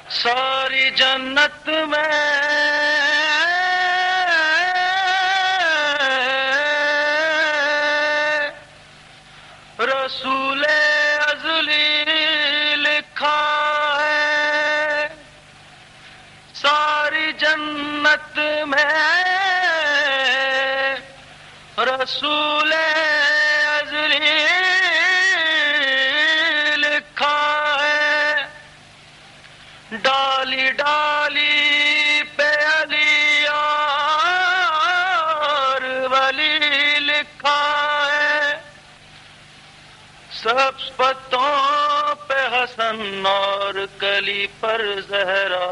सारी जन्नत में रसूले अज़ली लिखा है, सारी जन्नत में रसूले अज़ली लिखा है, डाली डाली पे अली और वली लिखा है, सब पत्तों पे हसन और कली पर ज़हरा,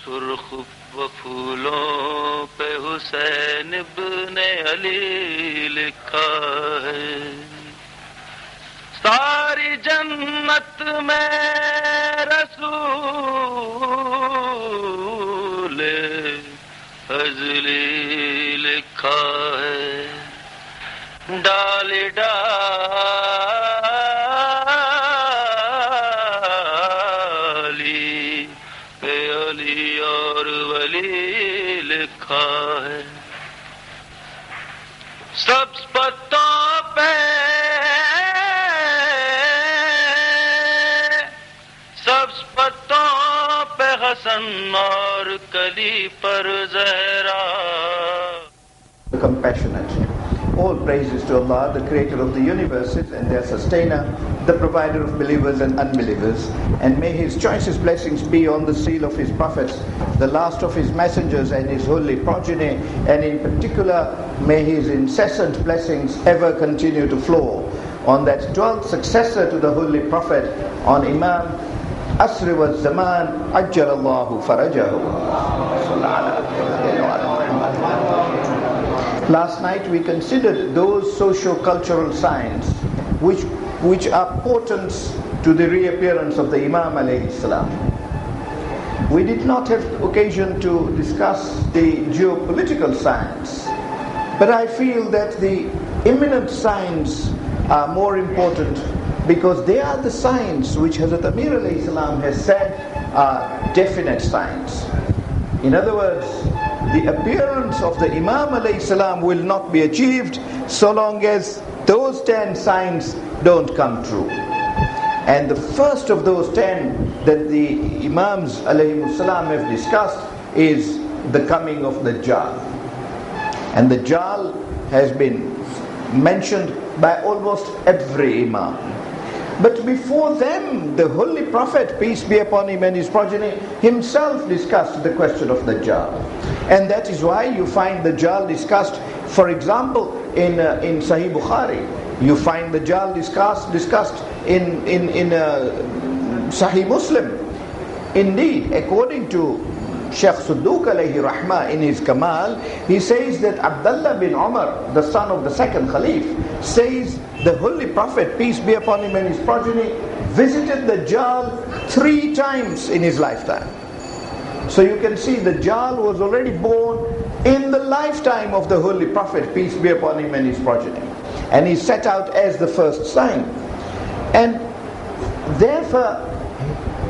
सुर्ख व फूलों पे हुसैन इब्ने अली लिखा है। सारी जन्नत में रसूल अज़ली लिखा है, डाली डाली पे अली और वली लिखा है, सब पत्तों पे हसन और कली पर Zahra. Compassionate. All praises to Allah, the creator of the universes and their sustainer, the provider of believers and unbelievers. And may his choicest blessings be on the seal of his prophets, the last of his messengers and his holy progeny, and in particular may his incessant blessings ever continue to flow on that 12th successor to the holy prophet, on Imam Asr wa Zaman, Ajjalallahu Farajahu. Last night we considered those socio-cultural signs which are portents to the reappearance of the Imam alayhi salam. We did not have occasion to discuss the geopolitical signs, but I feel that the imminent signs are more important, because they are the signs which Hazrat Amir alayhi salam has said are definite signs. In other words, the appearance of the Imam alayhi salam will not be achieved so long as those 10 signs don't come true. And the first of those 10 that the Imams alayhi salam have discussed is the coming of the Dajjal. And the Dajjal has been mentioned by almost every Imam. But before them, the Holy Prophet, peace be upon him and his progeny, himself discussed the question of the Dajjal. And that is why you find the Dajjal discussed, for example, in Sahih Bukhari. You find the Dajjal discussed in Sahih Muslim. Indeed, according to Shaykh Sudduq alayhi rahmah in his Kamal, he says that Abdullah bin Umar, the son of the second Khalif, says the Holy Prophet, peace be upon him and his progeny, visited the Dajjal 3 times in his lifetime. So you can see the Dajjal was already born in the lifetime of the Holy Prophet, peace be upon him and his progeny. And he set out as the first sign. And therefore,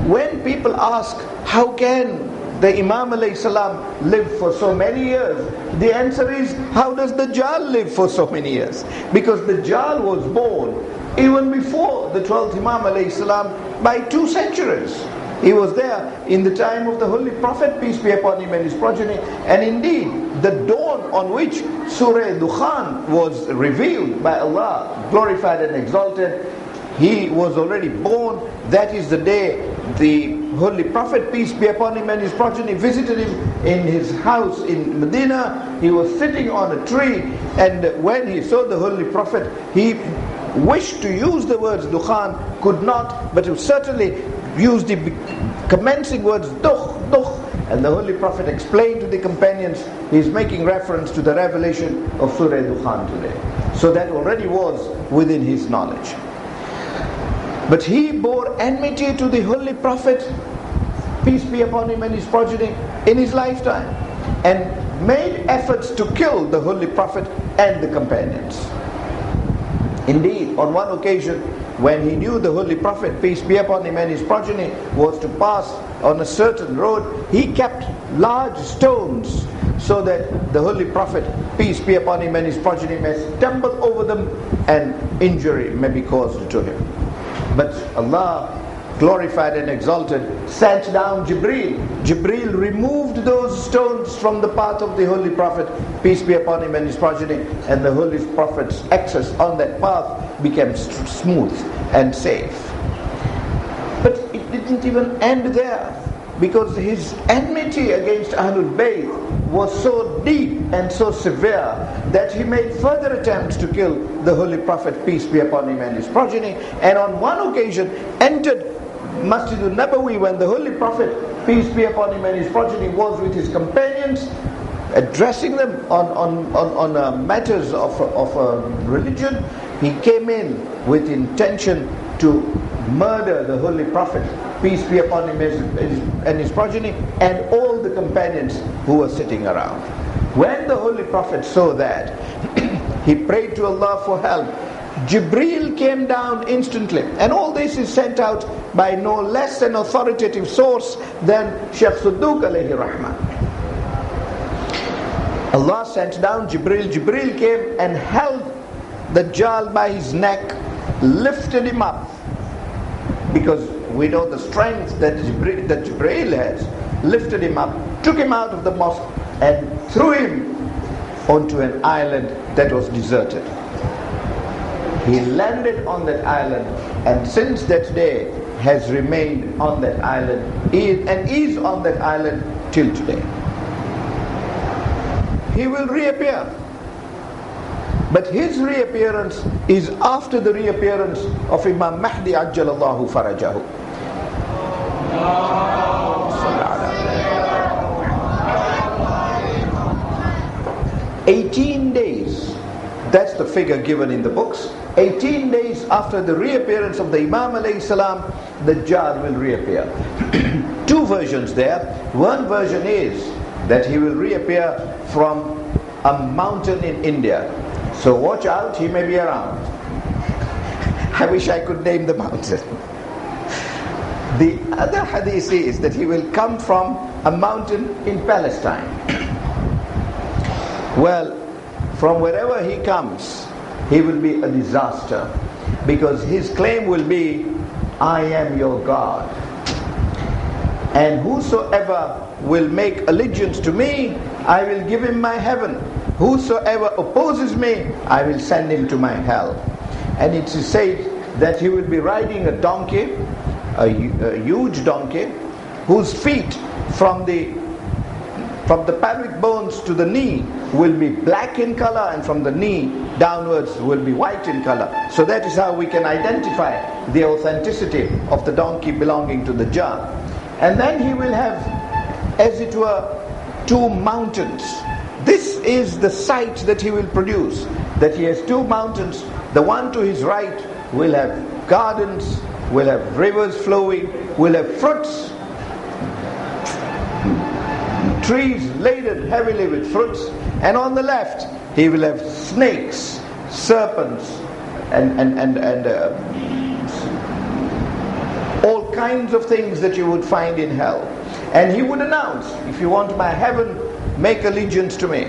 when people ask, how can the Imam alayhi salam live for so many years? The answer is, how does the Dajjal live for so many years? Because the Dajjal was born even before the 12th Imam alayhi salam by 2 centuries. He was there in the time of the Holy Prophet, peace be upon him and his progeny. And indeed, the dawn on which Surah Dukhan was revealed by Allah, glorified and exalted, he was already born. That is the day the Holy Prophet, peace be upon him and his progeny, visited him in his house in Medina. He was sitting on a tree, and when he saw the Holy Prophet, he wished to use the words Dukhan, could not, but certainly used the commencing words Dukh, Dukh. And the Holy Prophet explained to the companions, he is making reference to the revelation of Surah Dukhan today. So that already was within his knowledge. But he bore enmity to the Holy Prophet, peace be upon him and his progeny, in his lifetime, and made efforts to kill the Holy Prophet and the companions. Indeed, on one occasion, when he knew the Holy Prophet, peace be upon him, and his progeny was to pass on a certain road, he kept large stones so that the Holy Prophet, peace be upon him, and his progeny may stumble over them and injury may be caused to him. But Allah, glorified and exalted, sent down Jibreel. Jibreel removed those stones from the path of the Holy Prophet, peace be upon him, and his progeny, and the Holy Prophet's access on that path became smooth and safe. But it didn't even end there, because his enmity against Ahlul Bayt was so deep and so severe that he made further attempts to kill the Holy Prophet, peace be upon him, and his progeny, and on one occasion entered Masjid al-Nabawi when the Holy Prophet, peace be upon him, and his progeny was with his companions, addressing them on matters of religion. He came in with intention to murder the Holy Prophet, peace be upon him and his progeny, and all the companions who were sitting around. When the Holy Prophet saw that, he prayed to Allah for help. Jibreel came down instantly, and all this is sent out by no less an authoritative source than Shaykh Sudduq alayhi rahmah. Allah sent down Jibreel. Jibreel came and held the Dajjal by his neck, lifted him up, because we know the strength that Jibreel has, lifted him up, took him out of the mosque and threw him onto an island that was deserted. He landed on that island, and since that day has remained on that island, and is on that island till today. He will reappear, but his reappearance is after the reappearance of Imam Mahdi Ajjalallahu Farajahu. 18 days, that's the figure given in the books. 18 days after the reappearance of the Imam alayhi salam, the Dajjal will reappear. Two versions there. One version is that he will reappear from a mountain in India. So watch out, he may be around. I wish I could name the mountain. The other hadith is that he will come from a mountain in Palestine. Well, from wherever he comes, he will be a disaster, because his claim will be, I am your God, and whosoever will make allegiance to me, I will give him my heaven. Whosoever opposes me, I will send him to my hell. And it is said that he will be riding a donkey, a huge donkey, whose feet from the pelvic bones to the knee will be black in color, and from the knee downwards will be white in color. So that is how we can identify the authenticity of the donkey belonging to the Dajjal. And then he will have, as it were, two mountains. This is the sight that he will produce, that he has two mountains. The one to his right will have gardens, will have rivers flowing, will have fruits, trees laden heavily with fruits, and on the left he will have snakes, serpents, and all kinds of things that you would find in hell. And he would announce, if you want my heaven, make allegiance to me,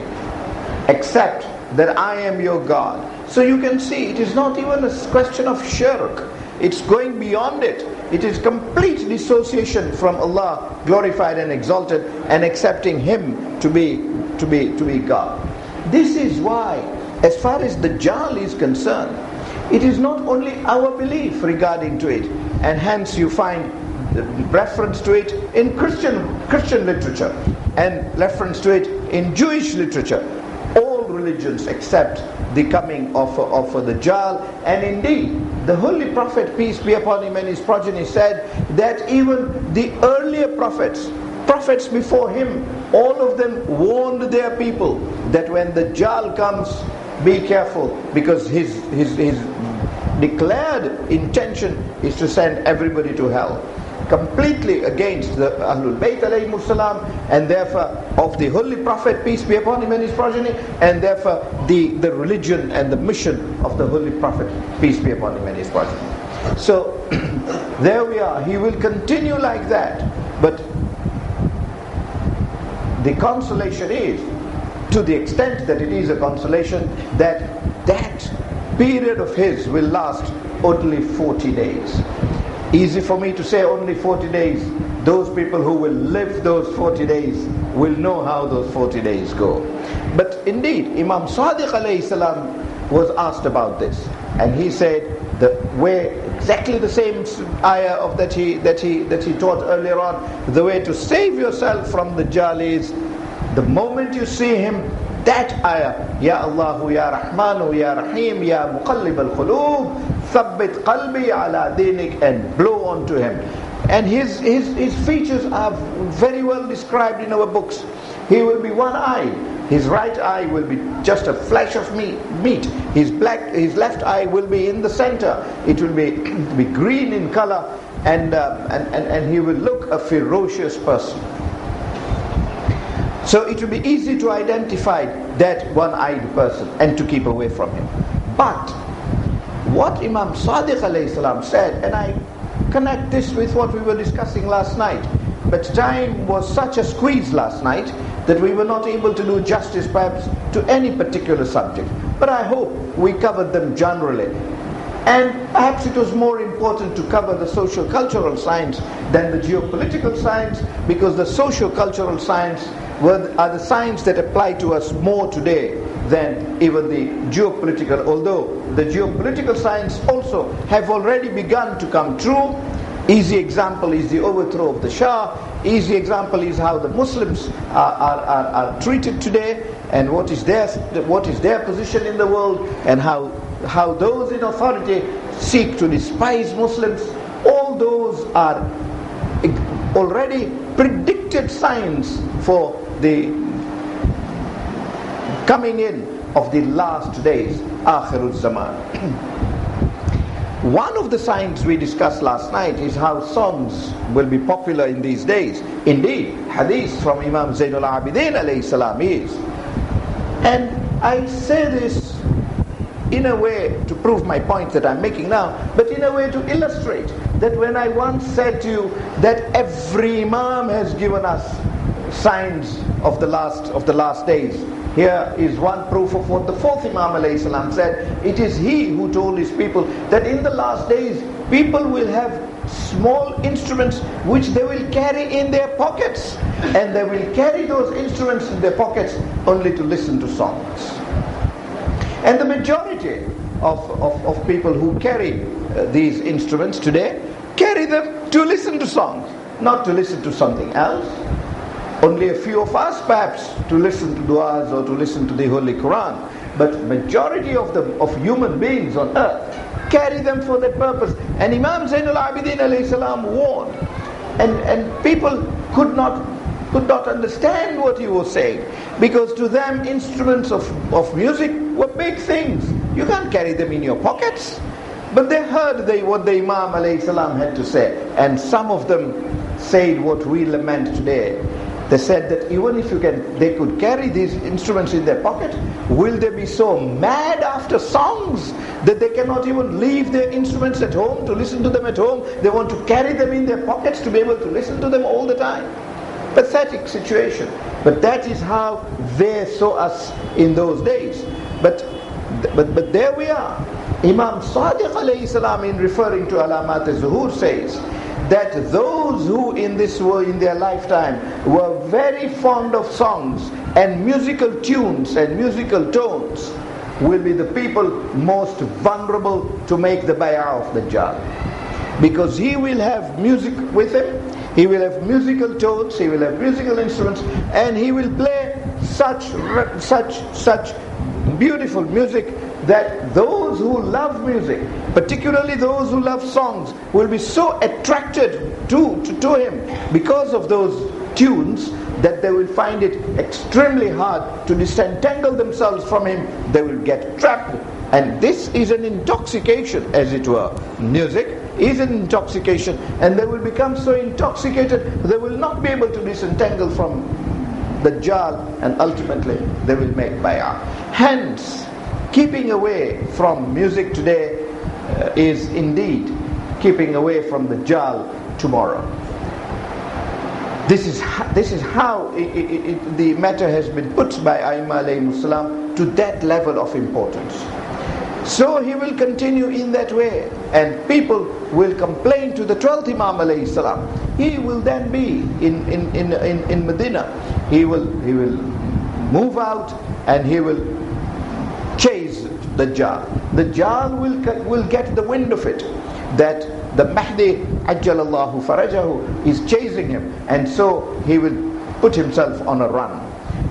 accept that I am your God. So you can see, it is not even a question of shirk. It's going beyond it. It is complete dissociation from Allah, glorified and exalted, and accepting Him to be God. This is why, as far as the Dajjal is concerned, it is not only our belief regarding to it, and hence you find reference to it in Christian literature, and reference to it in Jewish literature. All religions accept the coming of the Dajjal, and indeed the Holy Prophet, peace be upon him, and his progeny said that even the earlier prophets before him, all of them warned their people that when the Dajjal comes, be careful, because his declared intention is to send everybody to hell. Completely against the Ahlul Bayt alayhimus salam, and therefore of the Holy Prophet, peace be upon him, and his progeny, and therefore the religion and the mission of the Holy Prophet, peace be upon him, and his progeny. So there we are. He will continue like that. But the consolation is, to the extent that it is a consolation, that period of his will last only 40 days. Easy for me to say only 40 days. Those people who will live those 40 days will know how those 40 days go. But indeed, Imam Sadiq alayhi salam was asked about this, and he said the way, exactly the same ayah of that he taught earlier on, the way to save yourself from the Dajjal is, the moment you see him, that ayah, Ya Allahu Ya Rahmanu Ya Rahim Ya Muqallib al-Qulub Thabbit Qalbi ala Dinik, and blow onto him. And his features are very well described in our books. He will be one-eyed. His right eye will be just a flash of meat. His left eye will be in the center. It will be green in color, and he will look a ferocious person. So it will be easy to identify that one-eyed person and to keep away from him. But what Imam Sadiq alayhi salam said, and I connect this with what we were discussing last night, but time was such a squeeze last night that we were not able to do justice perhaps to any particular subject. But I hope we covered them generally. And perhaps it was more important to cover the social-cultural science than the geopolitical science, because the social-cultural science are the science that apply to us more today than even the geopolitical, although the geopolitical science also have already begun to come true. Easy example is the overthrow of the Shah. Easy example is how the Muslims are treated today, and what is their position in the world, and how those in authority seek to despise Muslims. All those are already predicted signs for the coming in of the last days, Akhirul Zaman. One of the signs we discussed last night is how songs will be popular in these days. Indeed, hadith from Imam Zainul Abidin alayhi salam is. And I say this in a way to prove my point that I'm making now, but in a way to illustrate that when I once said to you that every Imam has given us signs of the last days, here is one proof of what the fourth Imam alayhi salam said. It is he who told his people that in the last days people will have small instruments which they will carry in their pockets, and they will carry those instruments in their pockets only to listen to songs. And the majority of people who carry these instruments today carry them to listen to songs, not to listen to something else. Only a few of us perhaps to listen to du'as or to listen to the Holy Quran, but majority of human beings on earth carry them for that purpose. And Imam Zainul Abidin alayhi salam warned, and people could not understand what he was saying, because to them instruments of music were big things. You can't carry them in your pockets. But they heard what the Imam alayhi salam had to say, and some of them said what we lament today. They said that even if they could carry these instruments in their pocket, will they be so mad after songs that they cannot even leave their instruments at home to listen to them at home? They want to carry them in their pockets to be able to listen to them all the time. Pathetic situation. But that is how they saw us in those days. But there we are. Imam Sadiq alayhi salam, in referring to Alamat al-Zuhur, says that those who in their lifetime were very fond of songs and musical tunes and musical tones will be the people most vulnerable to make the bay'ah of Dajjal. Because he will have music with him, he will have musical tones, he will have musical instruments, and he will play such beautiful music that those who love music, particularly those who love songs, will be so attracted to him because of those tunes that they will find it extremely hard to disentangle themselves from him. They will get trapped. And this is an intoxication, as it were. Music is an intoxication, and they will become so intoxicated they will not be able to disentangle from the Dajjal, and ultimately they will make bay'ah. Hence, keeping away from music today is indeed keeping away from the Dajjal tomorrow. This is how the matter has been put by Imam alayhi salam to that level of importance. So he will continue in that way, and people will complain to the 12th Imam alayhi salam. He will then be in Medina. He will move out and he will chase the Dajjal. The Dajjal will get the wind of it, that the Mahdi ajjalallahu farajahu is chasing him, and so he will put himself on a run.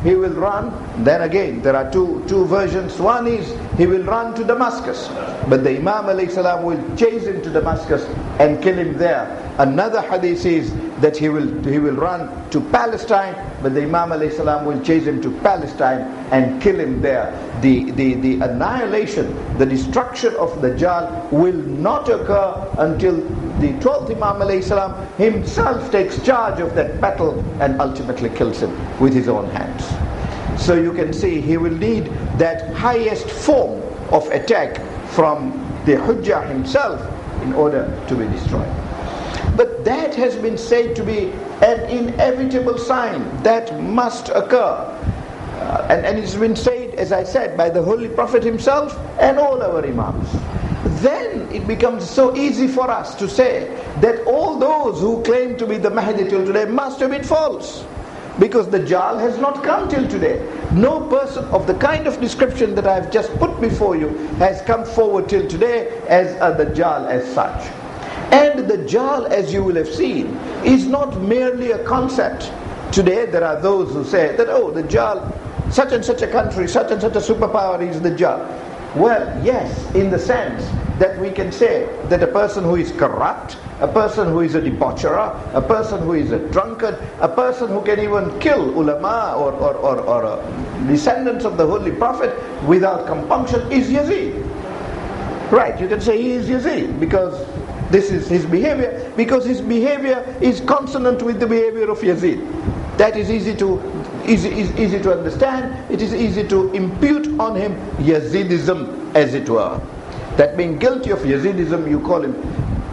He will run. Then again, there are two versions. One is he will run to Damascus, but the Imam alayhi salam will chase him to Damascus and kill him there. Another hadith is that he will run to Palestine, but the Imam alayhi salam will chase him to Palestine and kill him there. The annihilation, the destruction of the Dajjal will not occur until the 12th Imam alayhi salam himself takes charge of that battle and ultimately kills him with his own hands. So you can see he will need that highest form of attack from the Hujjah himself in order to be destroyed. But that has been said to be an inevitable sign that must occur. And it's been said, as I said, by the Holy Prophet himself and all our Imams. Then it becomes so easy for us to say that all those who claim to be the Mahdi till today must have been false, because the Dajjal has not come till today. No person of the kind of description that I have just put before you has come forward till today as a Dajjal as such. And the Dajjal, as you will have seen, is not merely a concept. Today there are those who say that, oh, the Dajjal, such and such a country, such and such a superpower is the Dajjal. Well, yes, in the sense that we can say that a person who is corrupt, a person who is a debaucherer, a person who is a drunkard, a person who can even kill ulama or descendants of the Holy Prophet without compunction is Yazid. Right, you can say he is Yazid because this is his behavior, because his behavior is consonant with the behavior of Yazid. That is easy to understand. It is easy to impute on him Yazidism, as it were. That being guilty of Yazidism, you call him.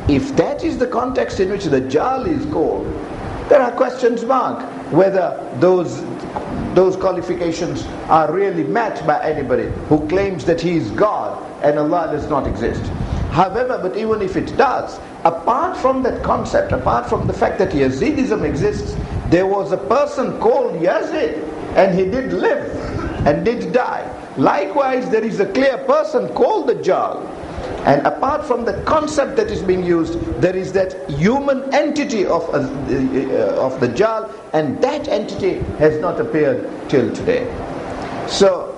If that is the context in which the Dajjal is called, there are questions marked whether those qualifications are really met by anybody who claims that he is God and Allah does not exist. However, but even if it does, apart from that concept, apart from the fact that Yazidism exists, there was a person called Yazid, and he did live and did die. Likewise, there is a clear person called the Dajjal. And apart from the concept that is being used, there is that human entity of the Dajjal, and that entity has not appeared till today. So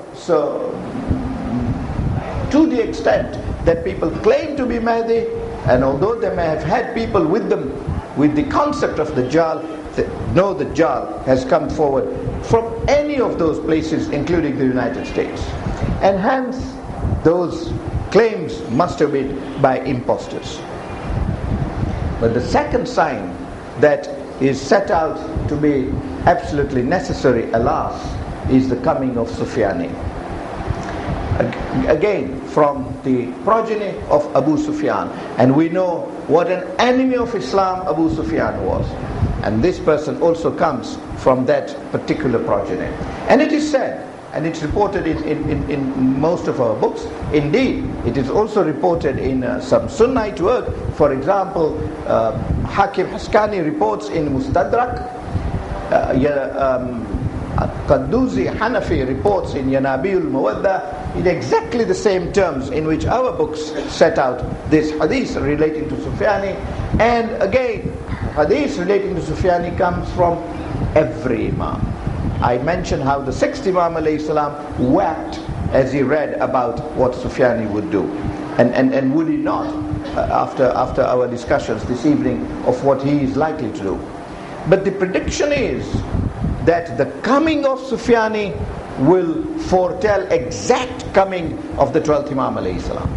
to the extent that people claim to be Mahdi, and although they may have had people with them with the concept of the Dajjal, no Dajjal has come forward from any of those places, including the United States. And hence, those claims must have been by impostors. But the second sign that is set out to be absolutely necessary, alas, is the coming of Sufyani. Again, from the progeny of Abu Sufyan. And we know what an enemy of Islam Abu Sufyan was. And this person also comes from that particular progeny. And it is said, and it's reported in most of our books. Indeed, it is also reported in some Sunnite work. For example, Hakim Haskani reports in Mustadrak, Qadduzi Hanafi reports in Yanabiul Mawadda, in exactly the same terms in which our books set out this hadith relating to Sufyani. And again, hadith relating to Sufyani comes from every Imam. I mentioned how the 6th Imam alayhi salam wept as he read about what Sufyani would do. And would he not, after our discussions this evening of what he is likely to do. But the prediction is that the coming of Sufyani will foretell exact coming of the 12th Imam alayhi salam.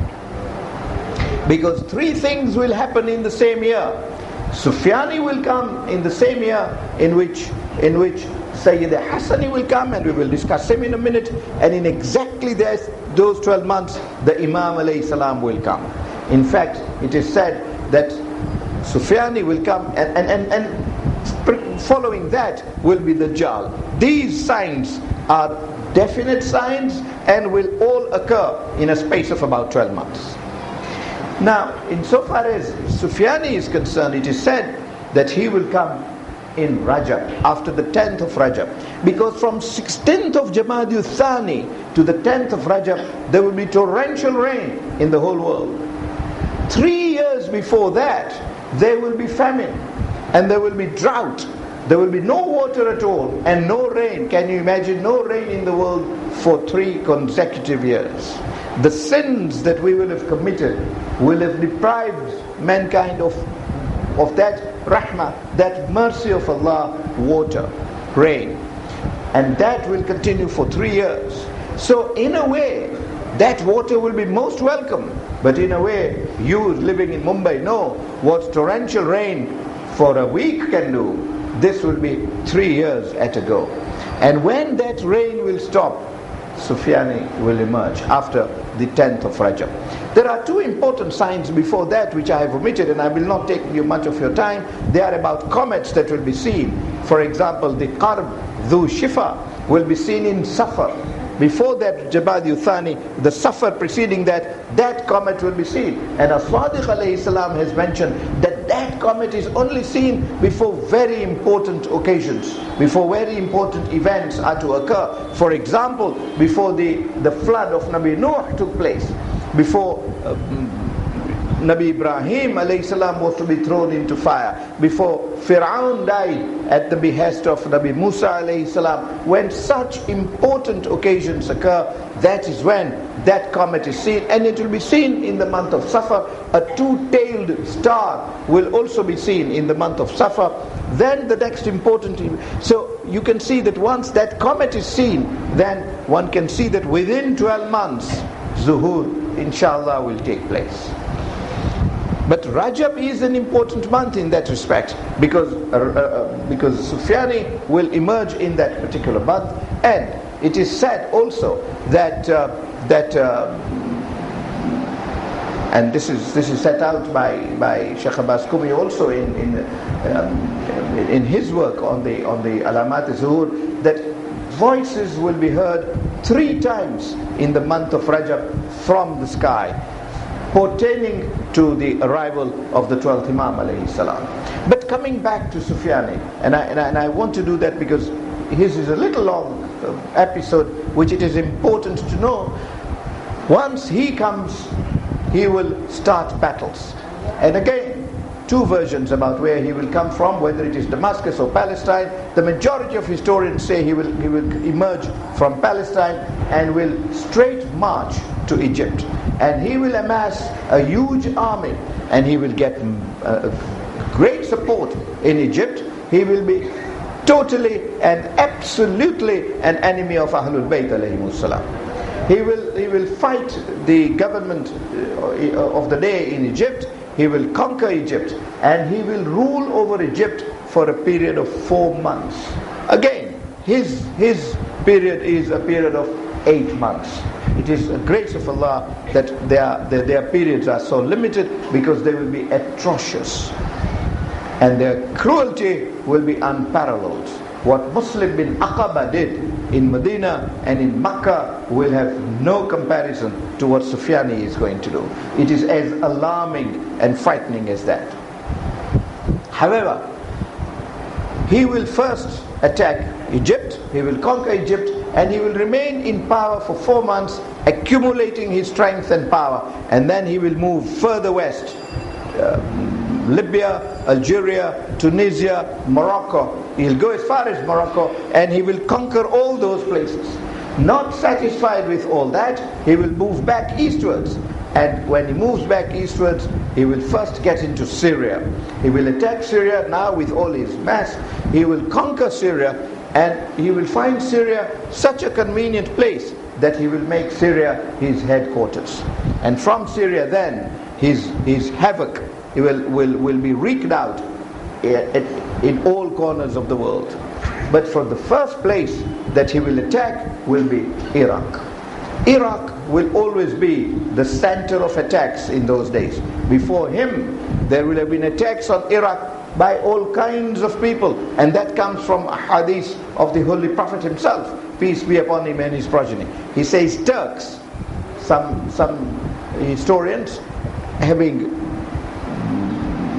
Because three things will happen in the same year. Sufyani will come in the same year in which Sayyid Hassani will come, and we will discuss him in a minute, and in exactly those 12 months the Imam alayhi salam will come. In fact, it is said that Sufyani will come, and following that will be the Dajjal. These signs are definite signs and will all occur in a space of about 12 months. Now, insofar as Sufyani is concerned, it is said that he will come in Rajab, after the 10th of Rajab. Because from 16th of Jamadi Thani to the 10th of Rajab, there will be torrential rain in the whole world. 3 years before that, there will be famine, and there will be drought. There will be no water at all, and no rain. Can you imagine no rain in the world for 3 consecutive years? The sins that we will have committed will have deprived mankind of that rahmah, that mercy of Allah, water, rain. And that will continue for 3 years. So in a way, that water will be most welcome. But in a way, you living in Mumbai know what torrential rain for a week can do. This will be 3 years at a go. And when that rain will stop, Sufyani will emerge after the 10th of Rajab. There are 2 important signs before that which I have omitted, and I will not take you much of your time. They are about comets that will be seen. For example, the Qarb Dhu Shifa will be seen in Safar. Before that, Jabadi Uthani, the Safar preceding that comet will be seen. And As-Sadiq alayhi salam has mentioned that comet is only seen before very important occasions, before very important events are to occur. For example, before the flood of Nabi Nuh took place, before Nabi Ibrahim alayhi salam was to be thrown into fire, before Fir'aun died at the behest of Nabi Musa alayhi salam. When such important occasions occur, that is when that comet is seen, and it will be seen in the month of Safar. A 2-tailed star will also be seen in the month of Safar. Then the next important, so you can see that once that comet is seen, then one can see that within 12 months, Zuhur, inshallah, will take place. But Rajab is an important month in that respect, because Sufyani will emerge in that particular month. And it is said also that and this is set out by Sheikh Abbas Qumi also in his work on the Alamat Zuhur, that voices will be heard 3 times in the month of Rajab from the sky, pertaining to the arrival of the 12th Imam alayhi salam. But coming back to Sufyani, and I want to do that because his is a little long episode, which it is important to know. Once he comes, he will start battles. And again, 2 versions about where he will come from, whether it is Damascus or Palestine. The majority of historians say he will emerge from Palestine and will straight march to Egypt. And he will amass a huge army, and he will get great support in Egypt. He will be totally and absolutely an enemy of Ahlul Bayt alayhimus salam. He will fight the government of the day in Egypt. He will conquer Egypt, and he will rule over Egypt for a period of 4 months. Again, his period is a period of 8 months. It is a grace of Allah that their periods are so limited, because they will be atrocious, and their cruelty will be unparalleled. What Muslim bin Aqaba did in Medina and in Makkah will have no comparison to what Sufyani is going to do. It is as alarming and frightening as that. However, he will first attack Egypt, he will conquer Egypt, and he will remain in power for 4 months, accumulating his strength and power, and then he will move further west, Libya, Algeria, Tunisia, Morocco. He'll go as far as Morocco, and he will conquer all those places. Not satisfied with all that, he will move back eastwards. And when he moves back eastwards, he will first get into Syria. He will attack Syria now with all his mass. He will conquer Syria, and he will find Syria such a convenient place that he will make Syria his headquarters. And from Syria then, his havoc will be wreaked out in all corners of the world. But for the first place that he will attack will be Iraq. Iraq will always be the center of attacks in those days. Before him, There will have been attacks on Iraq by all kinds of people, and that comes from a hadith of the Holy Prophet himself, peace be upon him and his progeny. He says Turks, some historians, having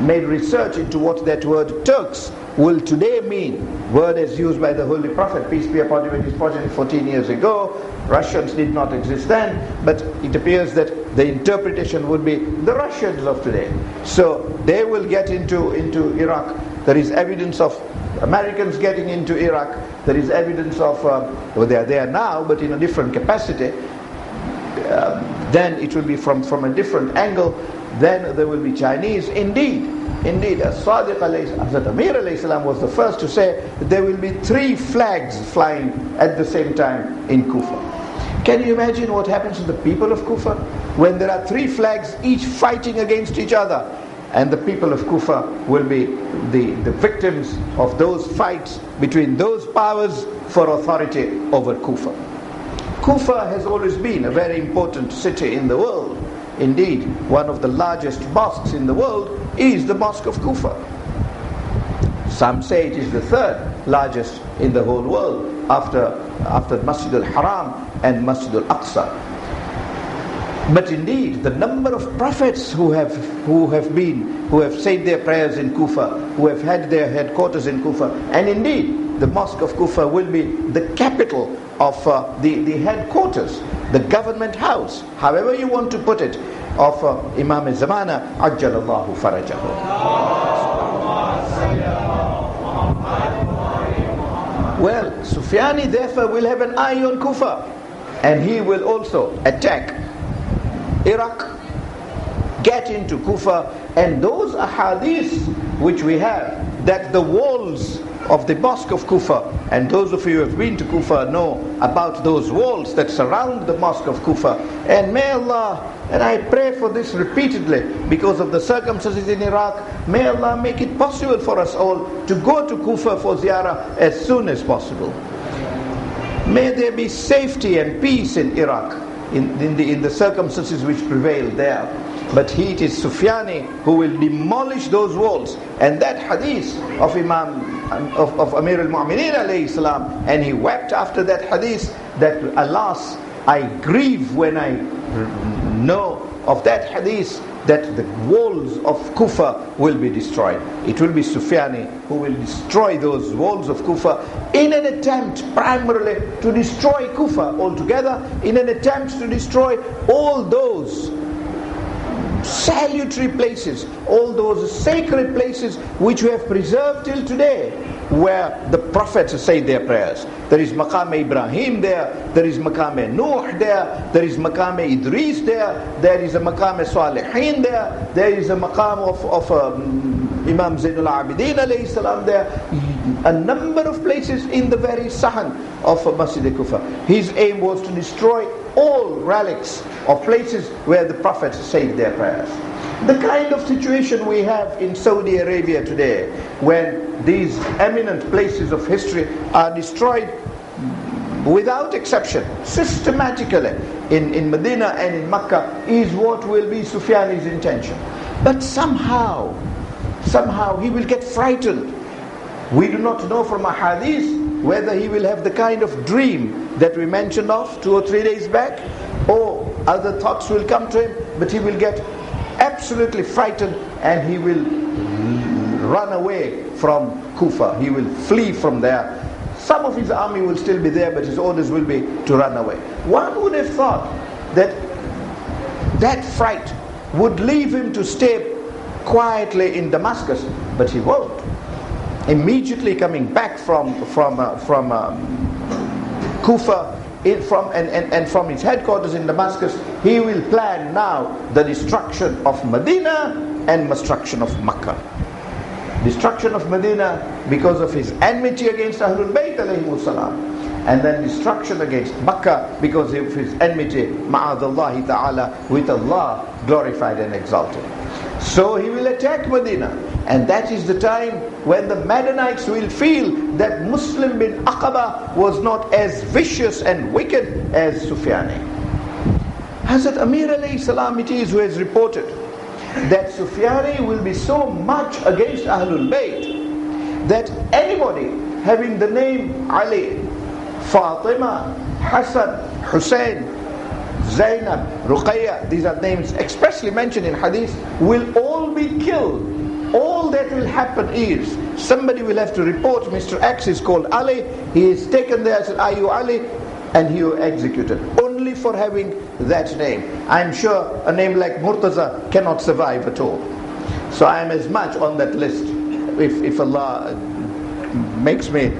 made research into what that word Turks will today mean, word as used by the Holy Prophet, peace be upon him and his progeny, 14 years ago. Russians did not exist then, but it appears that the interpretation would be the Russians of today. So they will get into Iraq. There is evidence of Americans getting into Iraq. There is evidence of, well, they are there now, but in a different capacity. Then it will be from a different angle. Then there will be Chinese. Indeed, As-Sadiq Hazrat Amir alayhi salam was the first to say that there will be 3 flags flying at the same time in Kufa. Can you imagine what happens to the people of Kufa when there are 3 flags each fighting against each other? And the people of Kufa will be the victims of those fights between those powers for authority over Kufa. Kufa has always been a very important city in the world. Indeed, one of the largest mosques in the world is the Mosque of Kufa. Some say it is the 3rd largest in the whole world after Masjid al-Haram and Masjid al-Aqsa. But indeed, the number of prophets who have said their prayers in Kufa, who have had their headquarters in Kufa, and indeed, the Mosque of Kufa will be the capital of the headquarters, the government house, however you want to put it, of Imam Zamana, Ajjalallahu Farajahu. Well, Sufyani therefore will have an eye on Kufa, and he will also attack Iraq, get into Kufa, and those ahadith which we have, that the walls of the Mosque of Kufa, and those of you who have been to Kufa know about those walls that surround the Mosque of Kufa. And may Allah, and I pray for this repeatedly because of the circumstances in Iraq, may Allah make it possible for us all to go to Kufa for ziyarah as soon as possible. May there be safety and peace in Iraq in the circumstances which prevail there. But it is Sufyani who will demolish those walls. And that hadith of of Amir al-Mu'mineen alayhi salam, and he wept after that hadith, that alas, I grieve when I know of that hadith, that the walls of Kufa will be destroyed. It will be Sufyani who will destroy those walls of Kufa in an attempt primarily to destroy Kufa altogether, in an attempt to destroy all those salutary places, all those sacred places which we have preserved till today, where the prophets say their prayers. There is Maqam Ibrahim there is Maqam Nuh there is Maqam Idris there is a Maqam Salihin there is a Maqam of Imam Zainul Abidin alayhi salam there, a number of places in the very Sahan of Masjid Kufa. His aim was to destroy all relics of places where the prophets said their prayers. The kind of situation we have in Saudi Arabia today, when these eminent places of history are destroyed without exception, systematically, in Medina and in Makkah, is what will be Sufyani's intention. But somehow he will get frightened. We do not know from a hadith whether he will have the kind of dream that we mentioned of 2 or 3 days back, or other thoughts will come to him, but he will get absolutely frightened and he will run away from Kufa. He will flee from there. Some of his army will still be there, but his orders will be to run away. One would have thought that that fright would leave him to stay quietly in Damascus, but he won't. Immediately coming back from Kufa, from his headquarters in Damascus, he will plan now the destruction of Medina and destruction of Makkah. Destruction of Medina because of his enmity against Ahlul Bayt alayhimus salam, and then destruction against Makkah because of his enmity ma'adallahi ta'ala with Allah glorified and exalted. So he will attack Medina, and that is the time when the Madanites will feel that Muslim bin Aqaba was not as vicious and wicked as Sufyani. Hazrat Amir alayhi salam it is who has reported that Sufyani will be so much against Ahlul Bayt that anybody having the name Ali, Fatima, Hassan, Hussein, Zainab, Ruqayya, these are names expressly mentioned in hadith, will all be killed. All that will happen is somebody will have to report Mr. X is called Ali, he is taken there, said, are you Ali? And he was executed only for having that name. I'm sure a name like Murtaza cannot survive at all. So I am as much on that list if Allah makes me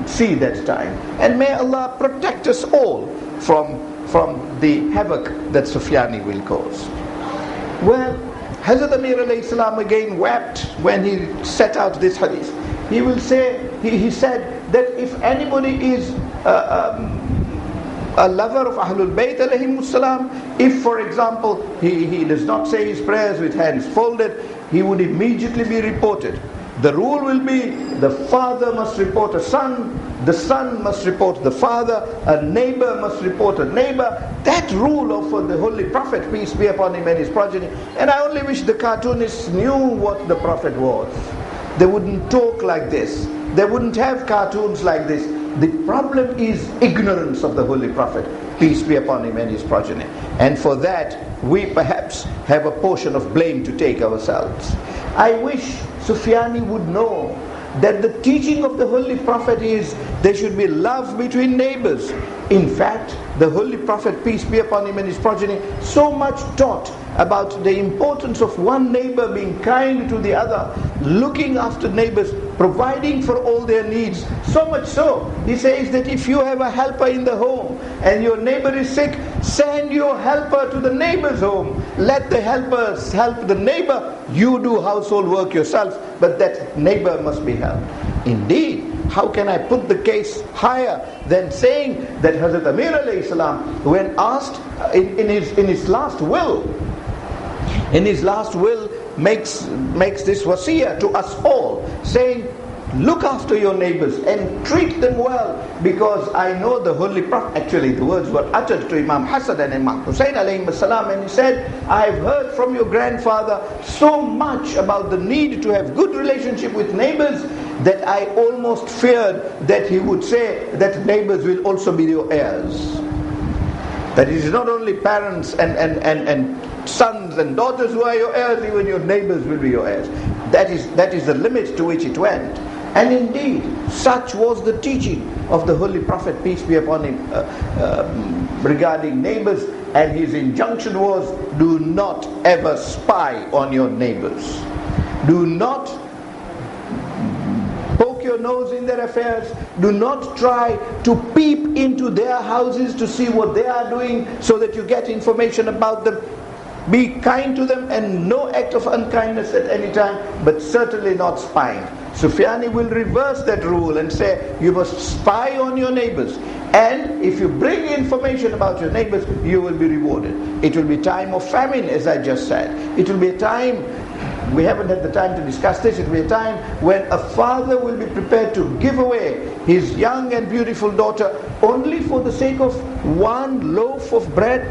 see that time. And may Allah protect us all from the havoc that Sufyani will cause. Well, Hazrat Amir alayhi salam again wept when he set out this hadith. He will say, he said that if anybody is a lover of Ahlul Bayt alayhimus salam, if for example he does not say his prayers with hands folded, he would immediately be reported. The rule will be the father must report a son, the son must report the father, a neighbor must report a neighbor. That rule of the Holy Prophet, peace be upon him, and his progeny. And I only wish the cartoonists knew what the Prophet was. They wouldn't talk like this. They wouldn't have cartoons like this. The problem is ignorance of the Holy Prophet, peace be upon him and his progeny. And for that, we perhaps have a portion of blame to take ourselves. I wish Sufyani would know that the teaching of the Holy Prophet is there should be love between neighbors. In fact, the Holy Prophet, peace be upon him and his progeny, so much taught about the importance of one neighbor being kind to the other, looking after neighbors, providing for all their needs. So much so, he says that if you have a helper in the home and your neighbor is sick, send your helper to the neighbor's home. Let the helpers help the neighbor. You do household work yourself, but that neighbor must be helped. Indeed, how can I put the case higher than saying that Hazrat Amir alayhi salam, when asked in his last will, makes this wasiyah to us all, saying, look after your neighbors and treat them well, because I know the Holy Prophet, actually the words were uttered to Imam Hassan and Imam Hussein alayhim salam, and he said, I've heard from your grandfather so much about the need to have good relationship with neighbors that I almost feared that he would say that neighbors will also be your heirs. That it is not only parents and sons and daughters who are your heirs, even your neighbors will be your heirs. That is the limit to which it went. And indeed, such was the teaching of the Holy Prophet, peace be upon him, regarding neighbors. And his injunction was, do not ever spy on your neighbors. Do not poke your nose in their affairs. Do not try to peep into their houses to see what they are doing so that you get information about them. Be kind to them, and no act of unkindness at any time, but certainly not spying. Sufyani will reverse that rule and say, you must spy on your neighbors. And if you bring information about your neighbors, you will be rewarded. It will be time of famine, as I just said. It will be a time, we haven't had the time to discuss this, it will be a time when a father will be prepared to give away his young and beautiful daughter only for the sake of one loaf of bread.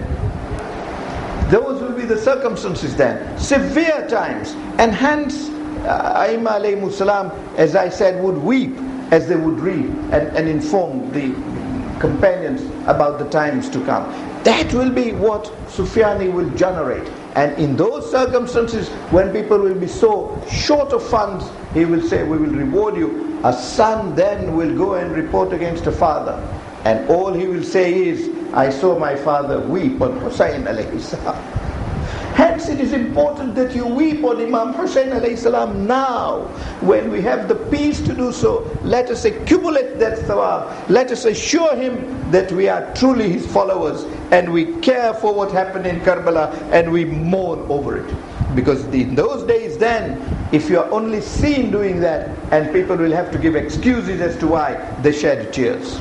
Those will be the circumstances then. Severe times. And hence, Imam alayhi salam, as I said, would weep as they would read and inform the companions about the times to come. That will be what Sufyani will generate. And in those circumstances, when people will be so short of funds, he will say, we will reward you. A son then will go and report against a father. And all he will say is, I saw my father weep on Hussein alayhi salam. Hence it is important that you weep on Imam Hussein alayhi salam now, when we have the peace to do so. Let us accumulate that thawab. Let us assure him that we are truly his followers, and we care for what happened in Karbala, and we mourn over it. Because in those days then, if you are only seen doing that, and people will have to give excuses as to why they shed tears.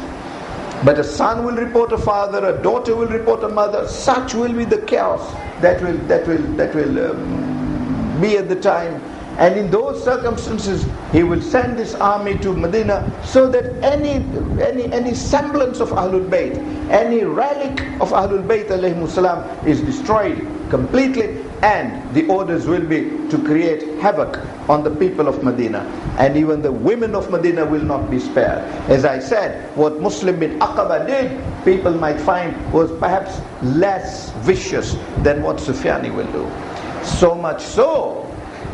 But a son will report a father, a daughter will report a mother. Such will be the chaos that will be at the time. And in those circumstances, he will send this army to Medina, so that any semblance of Ahlul Bayt, any relic of Ahlul Bayt alayhimus salam is destroyed completely. and the orders will be to create havoc on the people of Medina. And even the women of Medina will not be spared. As I said, what Muslim bin Aqaba did, people might find was perhaps less vicious than what Sufyani will do. So much so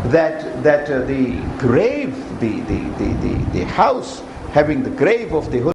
that the grave, the house having the grave of the